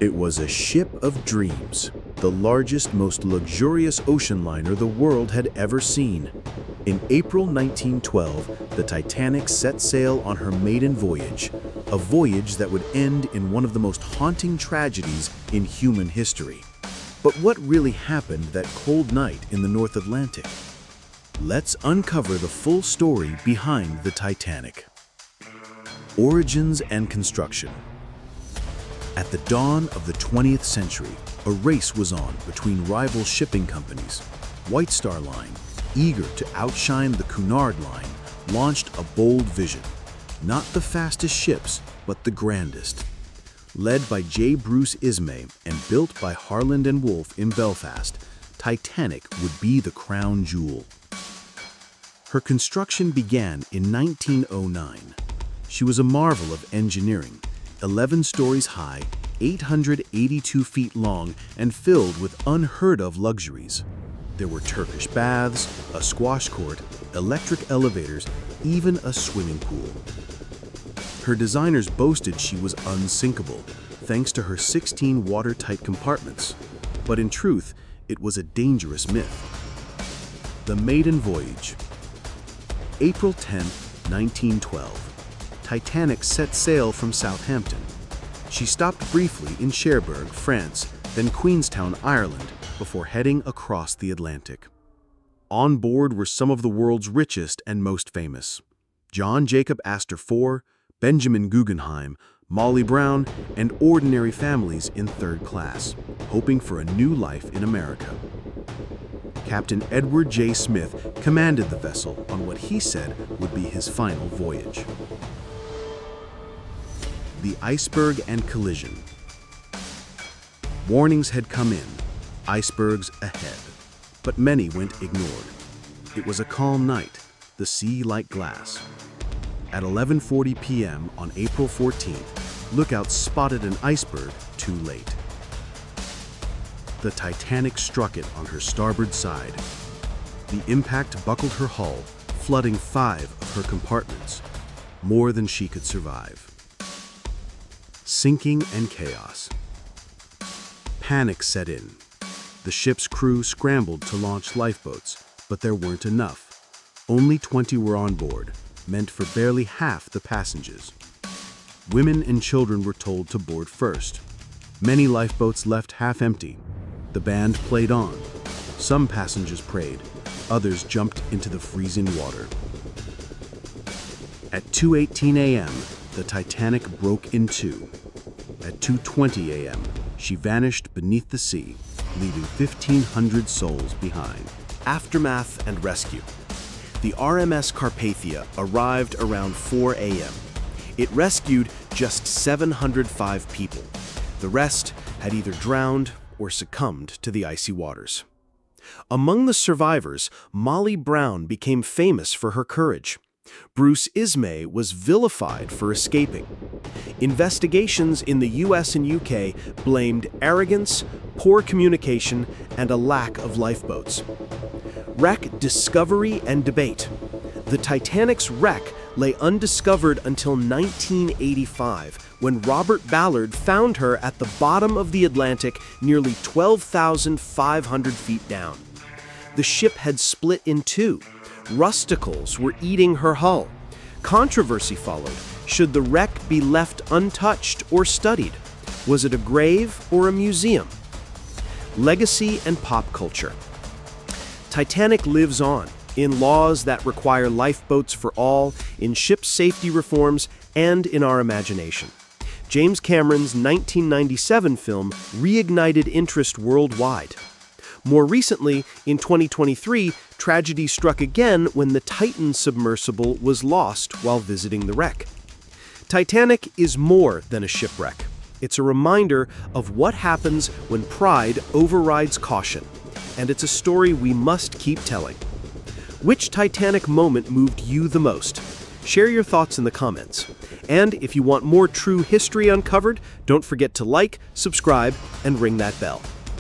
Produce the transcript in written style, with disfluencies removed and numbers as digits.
It was a ship of dreams, the largest, most luxurious ocean liner the world had ever seen. In April 1912, the Titanic set sail on her maiden voyage, a voyage that would end in one of the most haunting tragedies in human history. But what really happened that cold night in the North Atlantic? Let's uncover the full story behind the Titanic. Origins and construction. At the dawn of the 20th century, a race was on between rival shipping companies. White Star Line, eager to outshine the Cunard Line, launched a bold vision. Not the fastest ships, but the grandest. Led by J. Bruce Ismay and built by Harland and Wolff in Belfast, Titanic would be the crown jewel. Her construction began in 1909. She was a marvel of engineering, 11 stories high, 882 feet long, and filled with unheard-of luxuries. There were Turkish baths, a squash court, electric elevators, even a swimming pool. Her designers boasted she was unsinkable, thanks to her 16 watertight compartments. But in truth, it was a dangerous myth. The Maiden Voyage. April 10, 1912. Titanic set sail from Southampton. She stopped briefly in Cherbourg, France, then Queenstown, Ireland, before heading across the Atlantic. On board were some of the world's richest and most famous: John Jacob Astor IV, Benjamin Guggenheim, Molly Brown, and ordinary families in third class, hoping for a new life in America. Captain Edward J. Smith commanded the vessel on what he said would be his final voyage. The iceberg and collision. Warnings had come in, icebergs ahead, but many went ignored. It was a calm night, the sea like glass. At 11:40 p.m. on April 14th, lookouts spotted an iceberg too late. The Titanic struck it on her starboard side. The impact buckled her hull, flooding 5 of her compartments, more than she could survive. Sinking and chaos. Panic set in. The ship's crew scrambled to launch lifeboats, but there weren't enough. Only 20 were on board, meant for barely half the passengers. Women and children were told to board first. Many lifeboats left half empty. The band played on. Some passengers prayed, others jumped into the freezing water. At 2:18 a.m., the Titanic broke in two. At 2:20 a.m., she vanished beneath the sea, leaving 1,500 souls behind. Aftermath and rescue. The RMS Carpathia arrived around 4 a.m. It rescued just 705 people. The rest had either drowned or succumbed to the icy waters. Among the survivors, Molly Brown became famous for her courage. Bruce Ismay was vilified for escaping. Investigations in the US and UK blamed arrogance, poor communication, and a lack of lifeboats. Wreck discovery and debate. The Titanic's wreck lay undiscovered until 1985, when Robert Ballard found her at the bottom of the Atlantic, nearly 12,500 feet down. The ship had split in two. Rusticles were eating her hull. Controversy followed. Should the wreck be left untouched or studied? Was it a grave or a museum? Legacy and pop culture. Titanic lives on, in laws that require lifeboats for all, in ship safety reforms, and in our imagination. James Cameron's 1997 film reignited interest worldwide. More recently, in 2023, tragedy struck again when the Titan submersible was lost while visiting the wreck. Titanic is more than a shipwreck. It's a reminder of what happens when pride overrides caution, and it's a story we must keep telling. Which Titanic moment moved you the most? Share your thoughts in the comments. And if you want more true history uncovered, don't forget to like, subscribe, and ring that bell.